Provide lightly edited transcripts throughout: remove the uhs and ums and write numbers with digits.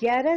11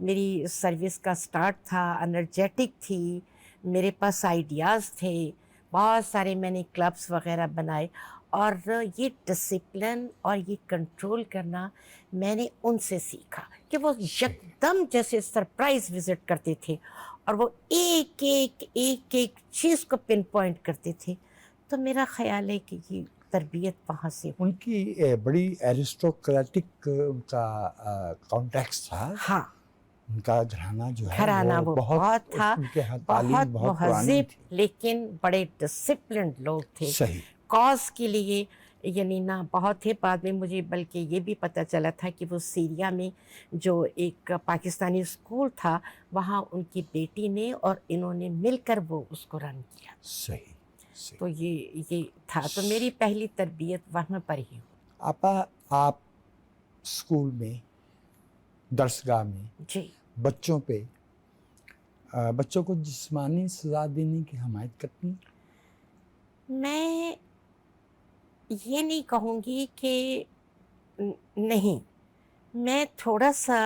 میری سروس کا سٹارٹ تھا، انرجیٹک تھی، میرے پاس آئیڈیاز تھے، بہت سارے میں نے کلبس وغیرہ بنائے، اور یہ ڈسپلن اور یہ کنٹرول کرنا میں نے ان سے سیکھا کہ وہ یکدم جیسے سرپرائز وزٹ کرتے تھے اور وہ ایک ایک چیز کو پن پوائنٹ کرتے تھے. تو میرا خیال ہے کہ یہ تربیت وہاں سے. ان کی بڑی ایرسٹوکریٹک ان کا کانٹیکس تھا. ہاں، ان کا گھرانہ جو ہے گھرانہ وہ بہت تھا، ان کے تعلیم بہت پرانی مہذب، تھی. لیکن بڑے ڈسپلنڈ لوگ تھے. صحیح. کاز کے لیے یعنی نہ بہت تھے. بعد میں مجھے بلکہ یہ بھی پتہ چلا تھا کہ وہ سیریا میں جو ایک پاکستانی اسکول تھا وہاں ان کی بیٹی نے اور انہوں نے مل کر وہ اس کو رن کیا. صحیح. تو یہ تھا. تو میری پہلی تربیت وہاں پر ہی ہوئی. آپا، آپ اسکول میں، درسگاہ میں جی بچوں پہ بچوں کو جسمانی سزا دینے کی حمایت کرتی ہیں؟ میں یہ نہیں کہوں گی کہ نہیں. میں تھوڑا سا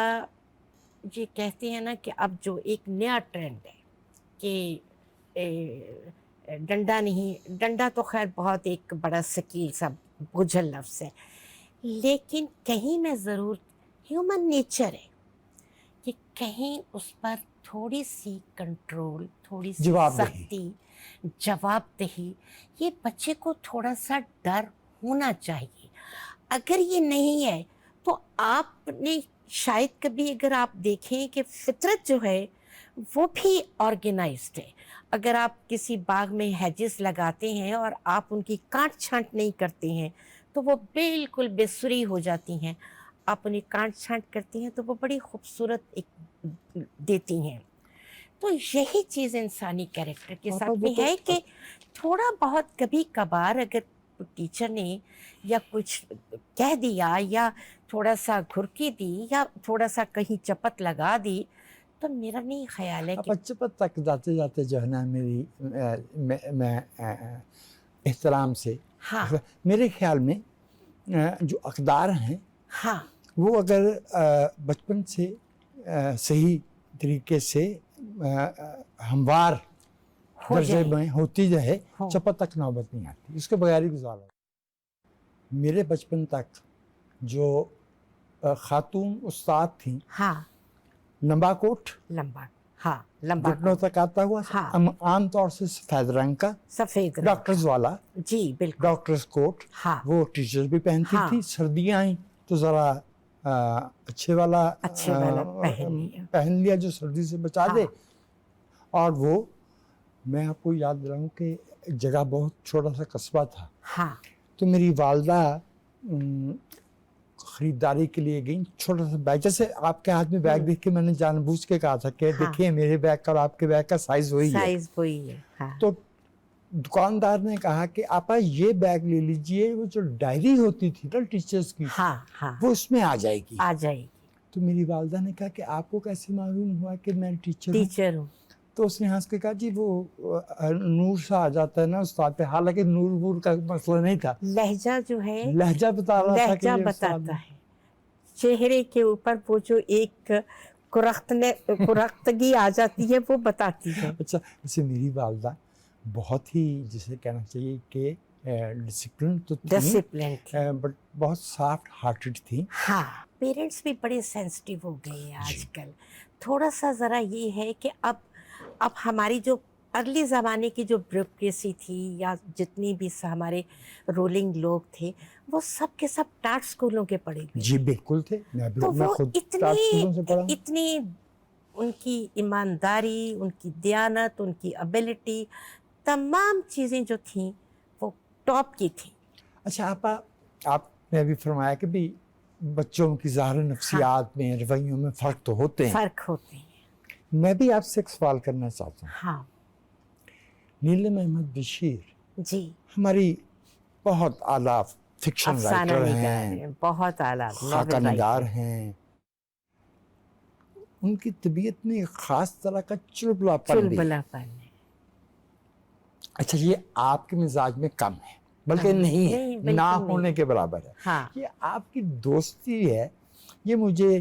یہ کہتے ہیں نا کہ اب جو ایک نیا ٹرینڈ ہے کہ ڈنڈا نہیں، ڈنڈا تو خیر بہت ایک بڑا ثقیل سا بوجھل لفظ ہے، لیکن کہیں میں ضرور ہیومن نیچر ہے کہ کہیں اس پر تھوڑی سی کنٹرول، تھوڑی سی سختی، جواب دہی، یہ بچے کو تھوڑا سا ڈر ہونا چاہیے. اگر یہ نہیں ہے تو آپ نے شاید کبھی اگر آپ دیکھیں کہ فطرت جو ہے وہ بھی آرگنائزڈ ہے. اگر آپ کسی باغ میں ہیجز لگاتے ہیں اور آپ ان کی کاٹ چھانٹ نہیں کرتے ہیں تو وہ بالکل بے سری ہو جاتی ہیں. آپ انہیں کاٹ چھانٹ کرتے ہیں تو وہ بڑی خوبصورت ایک دیتی ہیں. تو یہی چیز انسانی کیریکٹر کے ساتھ میں ہے کہ تھوڑا بہت کبھی کبھار اگر ٹیچر نے یا کچھ کہہ دیا یا تھوڑا سا گھرکی دی یا تھوڑا سا کہیں چپت لگا دی تو میرا نہیں خیال ہے کہ چپت تک جاتے جاتے جو ہے نا میں احترام سے، ہاں میرے خیال میں جو اقدار ہیں ہاں وہ اگر بچپن سے صحیح طریقے سے ہموار درجے میں ہوتی جائے چپت تک نوبت نہیں آتی. اس کے بغیر ہی گزارا. میرے بچپن تک جو خاتون استاد تھیں، ہاں لمبا کوٹ، لمبا گھٹنوں تک آتا ہوا، عام طور سے سفید رنگ کا، سفید ڈاکٹرز والا، جی بالکل ڈاکٹرز کوٹ، وہ ٹیچرز بھی پہنتی تھی. سردیاں آئیں تو ذرا اچھے والا پہن لیا جو سردی سے بچا دے. اور وہ میں آپ کو یاد دلاؤں کہ جگہ بہت چھوٹا سا قصبہ تھا، تو میری والدہ خریداری کے لیے گئیں. چھوٹا سا بیگ، جیسے آپ کے ہاتھ میں بیگ دیکھ کے میں نے جان بوجھ کے کہا تھا کہ دیکھیں میرے بیگ کا اور آپ کے بیگ کا سائز وہی ہے. تو دکاندار نے کہا کہ آپا یہ بیگ لے لیجئے، وہ جو ڈائری ہوتی تھی نا ٹیچرز کی وہ اس میں آ جائے گی. تو میری والدہ نے کہا کہ آپ کو کیسے معلوم ہوا کہ میں ٹیچر ہوں؟ تو اس نے ہنس کے کہا جی وہ نور سا آ جاتا ہے نا استاد پہ. حالانکہ نور وور کا مسئلہ نہیں تھا، لہجہ جو ہے لہجہ بتا رہا تھا کہ لہجہ بتاتا ہے. چہرے کے اوپر وہ جو ایک کرختگی آ جاتی ہے وہ بتاتی ہے. اچھا، ویسے میری والدہ بہت ہی جسے کہنا چاہیے کہ ڈسپلن تو تھی، بٹ بہت سافٹ ہارٹڈ تھی. ہاں، پیرنٹس بھی بڑے سینسٹیو ہو گئے ہیں آج کل. تھوڑا سا ذرا یہ ہے کہ اب ہماری جو اگلی زمانے کی جو بیوروکریسی تھی یا جتنی بھی ہمارے رولنگ لوگ تھے وہ سب کے سب ٹاٹ اسکولوں کے پڑھے ہوئے. جی بالکل تھے، تو میں وہ خود ٹاٹ اسکولوں سے پڑھا. اتنی ان کی ایمانداری، ان کی دیانت، ان کی ابیلٹی، تمام چیزیں جو تھیں وہ ٹاپ کی تھیں. اچھا آپا، آپ نے ابھی فرمایا کہ بھی بچوں کی ظاہر نفسیات میں، رویوں میں فرق تو ہوتے ہیں. میں بھی آپ سے ایک سوال کرنا چاہتا ہوں. ہاں. نیلم احمد بشیر جی ہماری بہت اعلیٰ فکشن رائٹر ہیں، بہت اعلیٰ خاکہ نگار ہیں. ان کی طبیعت میں ایک خاص طرح کا چلبلا پن ہے. اچھا، یہ آپ کے مزاج میں کم ہے، بلکہ نہیں ہے، نہ ہونے کے برابر ہے. یہ آپ کی دوستی ہے، یہ مجھے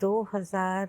2000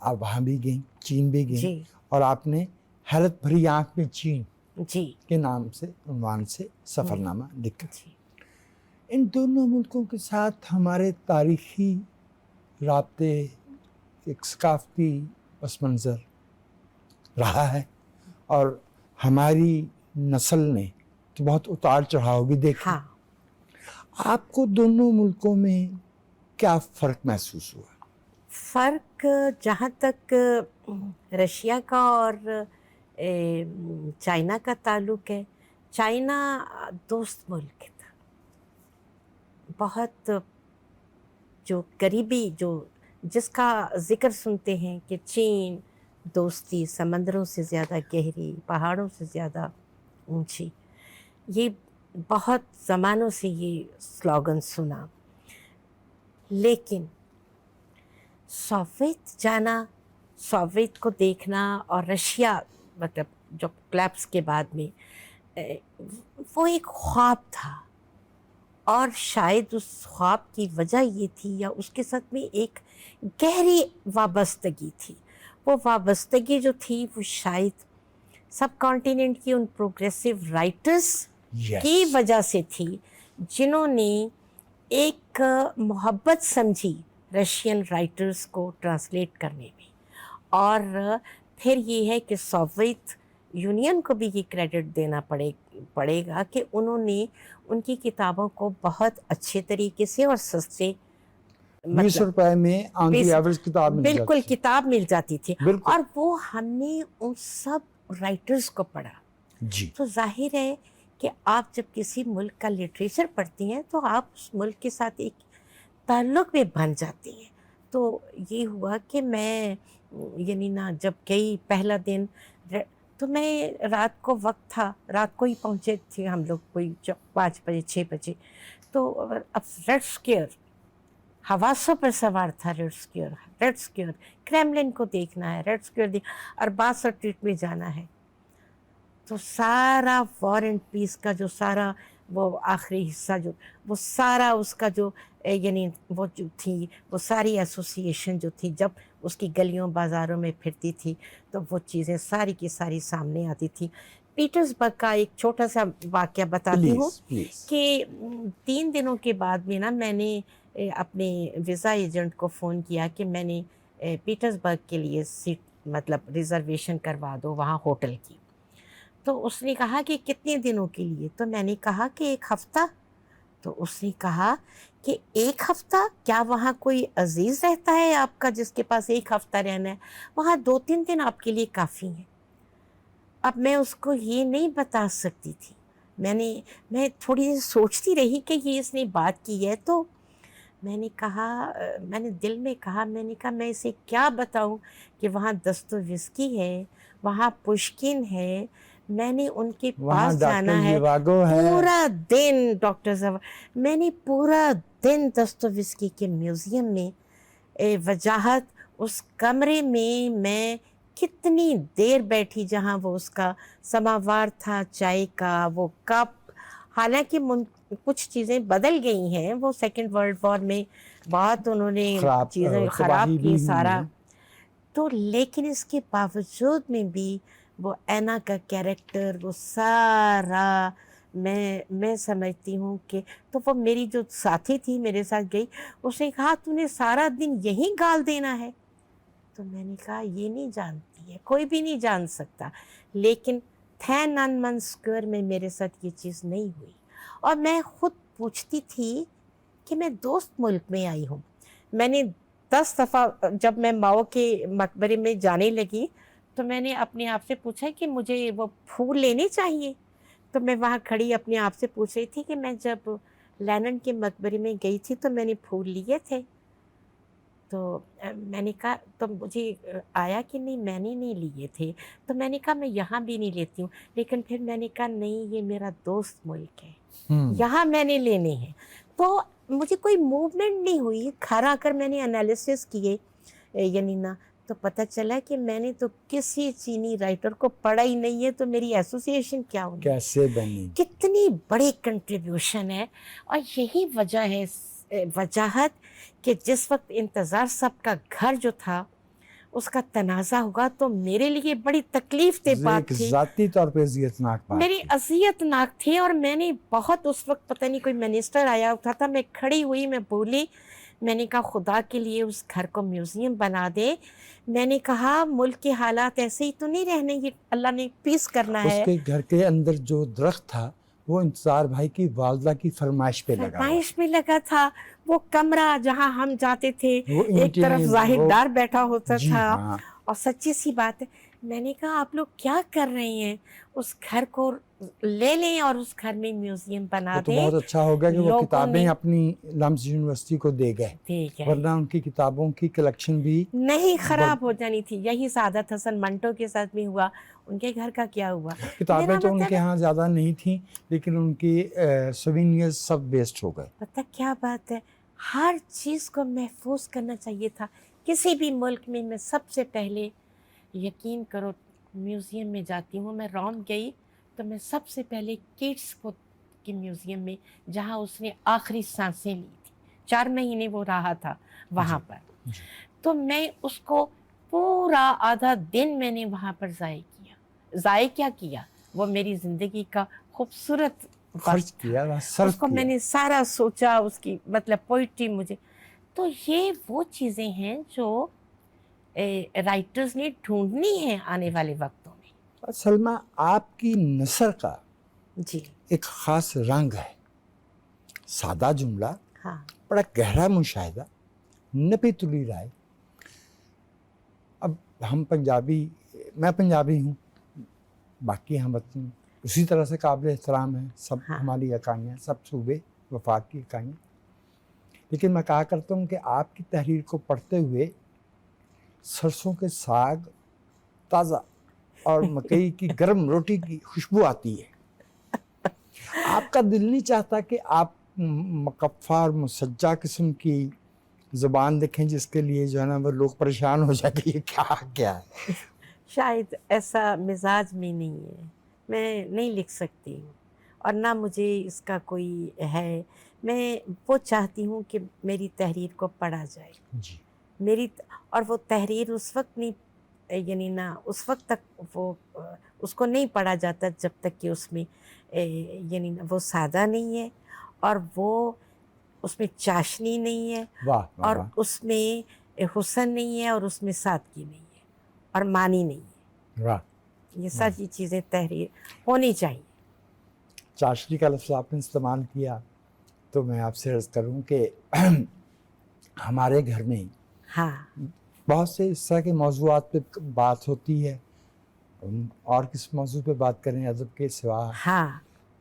آپ وہاں بھی گئیں، چین بھی گئیں، جی اور آپ نے حیرت بھری آنکھ میں چین جی کے نام سے عنوان سے سفر نامہ لکھا۔ جی ان دونوں ملکوں کے ساتھ ہمارے تاریخی رابطے، ایک ثقافتی پس منظر رہا ہے، اور ہماری نسل نے تو بہت اتار چڑھاؤ بھی دیکھا۔ ہاں، آپ کو دونوں ملکوں میں کیا فرق محسوس ہوا؟ فرق جہاں تک رشیا کا اور چائنا کا تعلق ہے، چائنا دوست ملک تھا، بہت جو قریبی، جو جس کا ذکر سنتے ہیں کہ چین دوستی سمندروں سے زیادہ گہری، پہاڑوں سے زیادہ اونچی، یہ بہت زمانوں سے یہ سلوگن سنا۔ لیکن سوویت جانا، سوویت کو دیکھنا، اور رشیا مطلب جو کلیپس کے بعد میں وہ ایک خواب تھا، اور شاید اس خواب کی وجہ یہ تھی یا اس کے ساتھ میں ایک گہری وابستگی تھی۔ وہ وابستگی جو تھی وہ شاید سب کانٹیننٹ کی ان پروگریسو رائٹرز کی وجہ سے تھی، جنہوں نے ایک محبت سمجھی رشین رائٹرز کو ٹرانسلیٹ کرنے میں۔ اور پھر یہ ہے کہ سوویت یونین کو بھی یہ کریڈٹ دینا پڑے گا کہ انہوں نے ان کی کتابوں کو بہت اچھے طریقے سے اور سستے 20 روپے میں آن دی ایوریج کتاب مل بالکل جاتی کتاب مل جاتی تھی، بالکل۔ اور وہ ہم نے ان سب رائٹرز کو پڑھا۔ جی، تو ظاہر ہے کہ آپ جب کسی ملک کا لٹریچر پڑھتی ہیں تو آپ اس ملک کے ساتھ ایک تعلق میں بن جاتی ہیں۔ تو یہ ہوا کہ میں یعنی نا جب گئی پہلا دن، تو میں رات کو وقت تھا، رات کو ہی پہنچے تھے ہم لوگ، کوئی 5 بجے 6 بجے۔ تو اب ریڈ اسکیئر حواسوں پر سوار تھا، ریڈ اسکیئر کریملن کو دیکھنا ہے، ریڈ اسکیئر اور باسا اسٹریٹ میں جانا ہے۔ تو سارا وار اینڈ پیس کا جو سارا وہ آخری حصہ جو وہ سارا اس کا جو یعنی وہ جو تھی وہ ساری ایسوسیشن جو تھی، جب اس کی گلیوں بازاروں میں پھرتی تھی تو وہ چیزیں ساری کی ساری سامنے آتی تھی۔ پیٹرزبرگ کا ایک چھوٹا سا واقعہ بتاتی ہوں پلیز۔ کہ 3 دنوں کے بعد میں نا میں نے اپنے ویزا ایجنٹ کو فون کیا کہ میں نے پیٹرزبرگ کے لیے سیٹ مطلب ریزرویشن کروا دو وہاں ہوٹل کی۔ تو اس نے کہا کہ کتنے دنوں کے لیے؟ تو میں نے کہا کہ 1 ہفتہ۔ تو اس نے کہا کہ 1 ہفتہ؟ کیا وہاں کوئی عزیز رہتا ہے آپ کا جس کے پاس 1 ہفتہ رہنا ہے؟ وہاں 2-3 دن آپ کے لیے کافی ہیں۔ اب میں اس کو یہ نہیں بتا سکتی تھی، میں تھوڑی دیر سوچتی رہی کہ یہ اس نے بات کی ہے۔ تو میں نے کہا، میں نے دل میں کہا میں اسے کیا بتاؤں کہ وہاں دستویفسکی ہے، وہاں پشکن ہے، میں نے ان کے پاس جانا ہے پورا دن۔ ڈاکٹر صاحب، میں نے پورا دن دستویفسکی کے میوزیم میں وجاہت، اس کمرے میں کتنی دیر بیٹھی جہاں وہ اس کا سماوار تھا، چائے کا وہ کپ۔ حالانکہ کچھ چیزیں بدل گئی ہیں، وہ 2nd ورلڈ وار میں بہت انہوں نے چیزیں خراب کی سارا۔ تو لیکن اس کے باوجود میں بھی وہ اینا کا کیریکٹر، وہ سارا میں سمجھتی ہوں کہ تو وہ میری جو ساتھی تھی میرے ساتھ گئی، اس نے کہا تو نے سارا دن یہیں گال دینا ہے؟ تو میں نے کہا یہ نہیں جانتی ہے، کوئی بھی نہیں جان سکتا، لیکن تھینانمن اسکوئر میں میرے ساتھ یہ چیز نہیں ہوئی۔ اور میں خود پوچھتی تھی کہ میں دوست ملک میں آئی ہوں۔ میں نے 10 دفعہ جب میں ماؤ کے مقبرے میں جانے لگی تو میں نے اپنے آپ سے پوچھا کہ مجھے وہ پھول لینے چاہیے۔ تو میں وہاں کھڑی اپنے آپ سے پوچھ رہی تھی کہ میں جب لینن کے مقبرے میں گئی تھی تو میں نے پھول لیے تھے؟ تو میں نے کہا تو مجھے آیا کہ نہیں میں نے نہیں لیے تھے۔ تو میں نے کہا میں یہاں بھی نہیں لیتی ہوں، لیکن پھر میں نے کہا نہیں یہ میرا دوست ملک ہے، یہاں میں نے لینے ہیں۔ تو مجھے کوئی موومنٹ نہیں ہوئی۔ گھر آ کر میں نے انالیسس کیے یعنی نا، تو پتہ چلا کہ میں نے تو کسی چینی رائٹر کو پڑھا ہی نہیں ہے، تو میری ایسوسیشن کیا ہوگی، کیسے بنی؟ کتنی بڑی کنٹریبیوشن ہے۔ اور یہی وجہ ہے وجاہت کہ جس وقت انتظار صاحب کا گھر جو تھا اس کا تنازع ہوگا تو میرے لیے بڑی تکلیف دہ بات ایک تھی، ذاتی طور پہ اذیت ناک بات میری تھی۔ اذیت ناک تھی، اور میں نے بہت اس وقت پتہ نہیں کوئی منسٹر آیا ہوتا تھا، میں کھڑی ہوئی، میں بولی، میں نے کہا خدا کے لیے اس گھر کو میوزیم بنا دے، میں نے کہا ملک کے حالات ایسے ہی تو نہیں رہنے، یہ اللہ نے پیس کرنا اس ہے۔ کے گھر کے اندر جو درخت تھا وہ انتظار بھائی کی والدہ کی فرمائش پہ لگا ہوا فرمائش میں لگا تھا، وہ کمرہ جہاں ہم جاتے تھے وہ ایک طرف زاہد دار بیٹھا ہوتا جی تھا، ہاں، اور سچی سی بات ہے، میں نے کہا آپ لوگ کیا کر رہے ہیں، اس گھر کو لے لیں اور اس گھر میں میوزیم بنا وہ تو دیں۔ بہت اچھا ہو گیا کہ وہ لوگوں کتابیں نے اپنی لمز یونیورسٹی کو دے گئے، دے گئے، ورنہ ان کی کتابوں کی کلیکشن بھی نہیں خراب ہو جانی تھی۔ یہی سعادت حسن منٹو کے ساتھ بھی ہوا، ان کے گھر کا کیا ہوا؟ کتابیں میرا تو ان مطلب کے ہاں زیادہ نہیں تھیں، لیکن ان کی سوینئرز سب ویسٹ ہو گئے۔ پتہ کیا بات ہے، ہر چیز کو محفوظ کرنا چاہیے تھا۔ کسی بھی ملک میں سب سے پہلے، یقین کرو، میوزیم میں جاتی ہوں، میں روم گئی تو میں سب سے پہلے کڈس کو کے میوزیم میں، جہاں اس نے آخری سانسیں لی تھی، 4 مہینے وہ رہا تھا وہاں پر، جی۔ تو میں اس کو پورا آدھا دن میں نے وہاں پر ضائع کیا کیا، وہ میری زندگی کا خوبصورت خرچ وقت کیا، اس صرف کو میں کیا۔ نے سارا سوچا، اس کی مطلب پوئٹری مجھے، تو یہ وہ چیزیں ہیں جو رائٹرز نے ڈھونڈنی ہیں آنے والے وقتوں میں۔ سلمیٰ، آپ کی نثر کا جی ایک خاص رنگ ہے، سادہ جملہ، ہاں، بڑا گہرا مشاہدہ، نپی تلی رائے۔ اب ہم پنجابی، میں پنجابی ہوں، باقی ہم وطن اسی طرح سے قابل احترام ہیں، سب ہاں۔ ہماری اکائیاں، سب صوبے وفاق کی اکائیاں، لیکن میں کہا کرتا ہوں کہ آپ کی تحریر کو پڑھتے ہوئے سرسوں کے ساگ تازہ اور مکئی کی گرم روٹی کی خوشبو آتی ہے۔ آپ کا دل نہیں چاہتا کہ آپ مقفع اور مسجع قسم کی زبان لکھیں جس کے لیے جو ہے نا وہ لوگ پریشان ہو جائے کہ یہ کیا ہے؟ شاید ایسا مزاج میں نہیں ہے، میں نہیں لکھ سکتی ہوں، اور نہ مجھے اس کا کوئی ہے۔ میں وہ چاہتی ہوں کہ میری تحریر کو پڑھا جائے، جی، اور وہ تحریر اس وقت نہیں، یعنی نہ اس وقت تک وہ اس کو نہیں پڑھا جاتا جب تک کہ اس میں یعنی وہ سادہ نہیں ہے، اور وہ اس میں چاشنی نہیں ہے، واہ واہ اور واہ، اس میں حسن نہیں ہے، اور اس میں سادگی نہیں ہے، اور معنی نہیں ہے۔ واہ۔ یہ ساری چیزیں تحریر ہونی چاہیے۔ چاشنی کا لفظ آپ نے استعمال کیا تو میں آپ سے عرض کروں کہ ہمارے گھر میں ہاں بہت سے اس طرح کے موضوعات پہ بات ہوتی ہے، اور کس موضوع پہ بات کریں ادب کے سوا؟ ہاں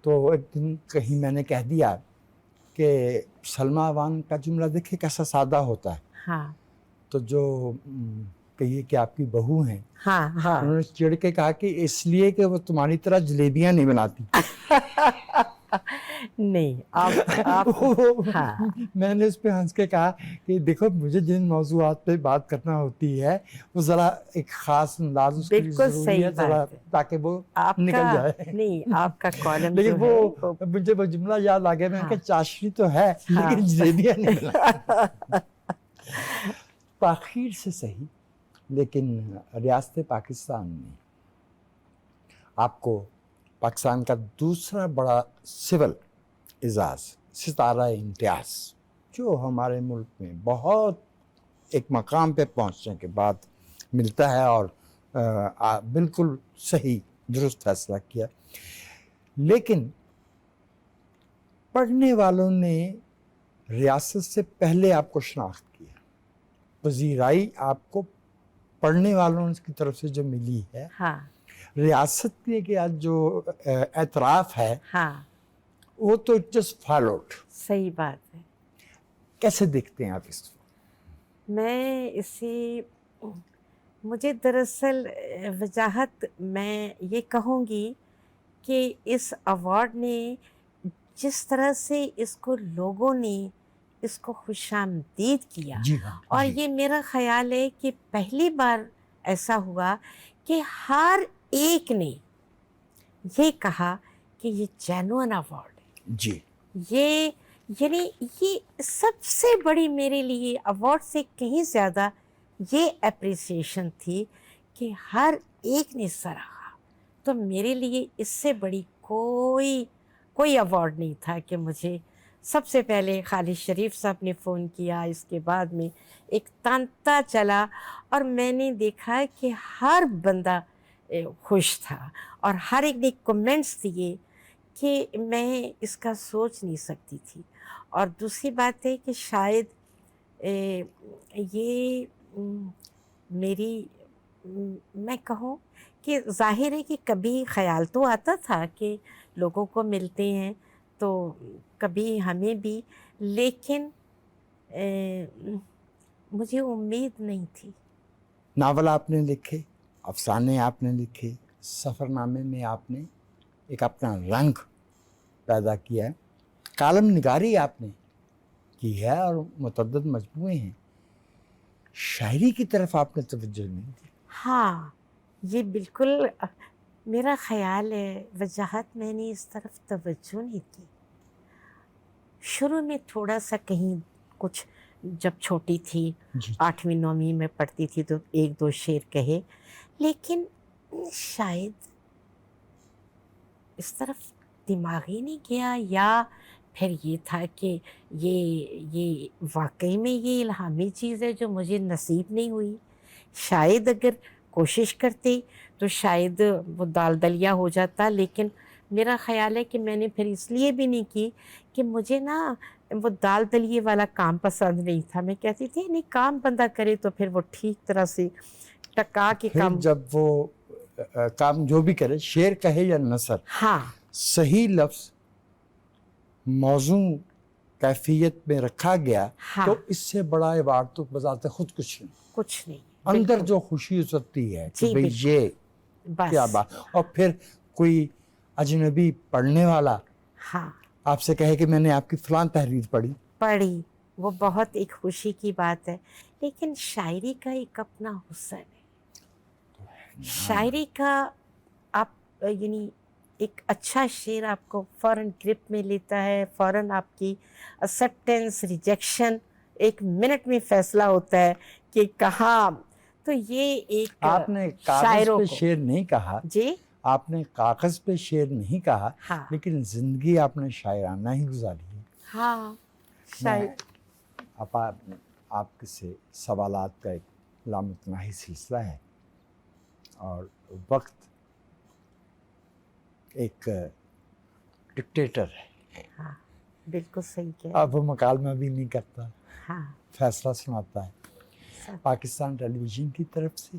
تو ایک دن کہیں میں نے کہہ دیا کہ سلمیٰ اوان کا جملہ دیکھیں کیسا سادہ ہوتا ہے، ہاں تو جو کہیے کہ آپ کی بہو ہیں، ہاں ہاں انہوں نے چڑھ کے کہا کہ اس لیے کہ وہ تمہاری طرح جلیبیاں نہیں بناتی۔ نہیں آپ ہاں میں نے اس پہ ہنس کے کہا کہ دیکھو مجھے جن موضوعات پہ بات کرنا ہوتی ہے وہ ذرا ایک خاص انداز اس کے لیے بالکل ضروری صحیح ہے، ذرا بات ہے۔ تاکہ وہ آپ نکل کا جائے۔ نہیں، آپ کا کالم لیکن جو ہے وہ مجھے وہ جملہ یاد آ گیا، میں نے ہاں۔ کہا چاشنی تو ہے ہاں۔ لیکن جلیبیاں نہیں بناتی۔ تاخیر سے صحیح، لیکن ریاست پاکستان میں آپ کو پاکستان کا دوسرا بڑا سول اعزاز ستارہ امتیاز، جو ہمارے ملک میں بہت ایک مقام پہ پہنچنے کے بعد ملتا ہے، اور بالکل صحیح درست فیصلہ کیا، لیکن پڑھنے والوں نے ریاست سے پہلے آپ کو شناخت کیا، پذیرائی آپ کو پڑھنے والوں کی طرف سے جو ملی ہے، ہاں ریاست کے جو اعتراف ہے ہاں وہ تو جسٹ فالوڈ۔ صحیح بات ہے۔ کیسے دیکھتے ہیں آپ اس کو؟ میں اسے، مجھے دراصل وجاہت میں یہ کہوں گی کہ اس ایوارڈ نے جس طرح سے اس کو لوگوں نے اس کو خوش آمدید کیا، جی ہاں، اور جی، یہ میرا خیال ہے کہ پہلی بار ایسا ہوا کہ ہر ایک نے یہ کہا کہ یہ جینوئن ایوارڈ ہے۔ جی، یہ یعنی یہ سب سے بڑی میرے لیے ایوارڈ سے کہیں زیادہ یہ اپریسیشن تھی کہ ہر ایک نے سراہا. تو میرے لیے اس سے بڑی کوئی ایوارڈ نہیں تھا کہ مجھے سب سے پہلے خالد شریف صاحب نے فون کیا، اس کے بعد میں ایک تانتا چلا اور میں نے دیکھا کہ ہر بندہ خوش تھا اور ہر ایک نے کمنٹس دیے کہ میں اس کا سوچ نہیں سکتی تھی. اور دوسری بات ہے کہ شاید یہ میری میں کہوں کہ ظاہر ہے کہ کبھی خیال تو آتا تھا کہ لوگوں کو ملتے ہیں تو کبھی ہمیں بھی، لیکن مجھے امید نہیں تھی. ناول آپ نے لکھے، افسانے آپ نے لکھے، سفر نامے میں آپ نے ایک اپنا رنگ پیدا کیا ہے، کالم نگاری آپ نے کی ہے اور متعدد مجموعے ہیں. شاعری کی طرف آپ نے توجہ نہیں دی. ہاں یہ بالکل میرا خیال ہے، وجاہت میں نے اس طرف توجہ نہیں کی. شروع میں تھوڑا سا کہیں کچھ، جب چھوٹی تھی 8ویں 9ویں میں پڑھتی تھی تو 1-2 شعر کہے، لیکن شاید اس طرف دماغ ہی نہیں گیا، یا پھر یہ تھا کہ یہ واقعی میں یہ الہامی چیز ہے جو مجھے نصیب نہیں ہوئی. شاید اگر کوشش کرتی تو شاید وہ دال دلیا ہو جاتا، لیکن میرا خیال ہے کہ میں نے پھر اس لیے بھی نہیں کی کہ مجھے نا وہ دال دلیے والا کام پسند نہیں تھا. میں کہتی تھی نہیں، کام بندہ کرے تو پھر وہ ٹھیک طرح سے ٹکا کے کام. جب وہ کام جو بھی کرے، شعر کہے یا نثر، ہاں صحیح لفظ موضوع کیفیت میں رکھا گیا تو اس سے بڑا ایوارڈ تو بذات خود کچھ نہیں. اندر جو خوشی اترتی ہے کہ بھئی یہ کیا بات. اور پھر کوئی اجنبی پڑھنے والا آپ سے کہے کہ میں نے آپ کی فلاں تحریر پڑھی، وہ بہت ایک خوشی کی بات ہے. لیکن شاعری کا ایک اپنا حسن ہے. شاعری کا آپ یعنی ایک اچھا شعر آپ کو فوراً گرپ میں لیتا ہے، فوراً آپ کی ایکسیپٹنس ریجیکشن 1 منٹ میں فیصلہ ہوتا ہے کہ کہاں. تو یہ ایک آپ نے کاغذ پہ شعر نہیں کہا، جی آپ نے کاغذ پہ شعر نہیں کہا، لیکن زندگی آپ نے شاعرانہ ہی گزاری ہے. ہاں شاید آپ سے سوالات کا ایک لامتناہی سلسلہ ہے، اور وقت ایک ڈکٹیٹر ہے. ہاں بالکل صحیح کہہ. اب وہ مکالمہ بھی نہیں کرتا، ہاں فیصلہ سناتا ہے. پاکستان ٹیلی ویژن کی طرف سے،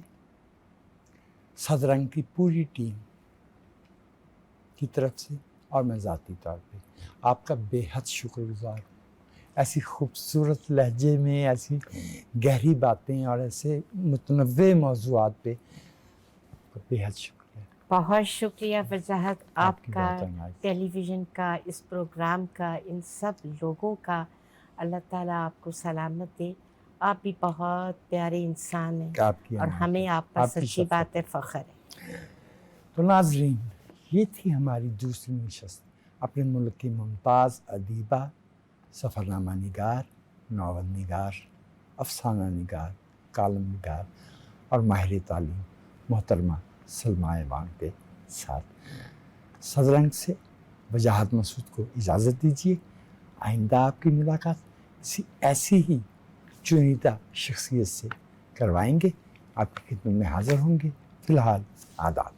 صدرنگ کی پوری ٹیم کی طرف سے، اور میں ذاتی طور پہ آپ کا بے حد شکر گزار ہوں. ایسی خوبصورت لہجے میں ایسی گہری باتیں اور ایسے متنوع موضوعات پہ بے حد شکریہ. بہت شکریہ وجاہت آپ کا، ٹیلی ویژن کا، اس پروگرام کا، ان سب لوگوں کا. اللہ تعالیٰ آپ کو سلامت دے. آپ بھی بہت پیارے انسان ہیں اور ہمیں آپ پر سچی بات ہے فخر ہے. تو ناظرین، یہ تھی ہماری دوسری نشست اپنے ملک کی ممتاز ادیبہ، سفر نامہ نگار، ناول نگار، افسانہ نگار، کالم نگار اور ماہر تعلیم محترمہ سلمیٰ ایوان کے ساتھ. صدرنگ سے وجاہت مسعود کو اجازت دیجیے. آئندہ آپ کی ملاقات ایسی ہی چنیدہ شخصیت سے کروائیں گے. آپ کی خدمت میں حاضر ہوں گے. فی الحال آداب.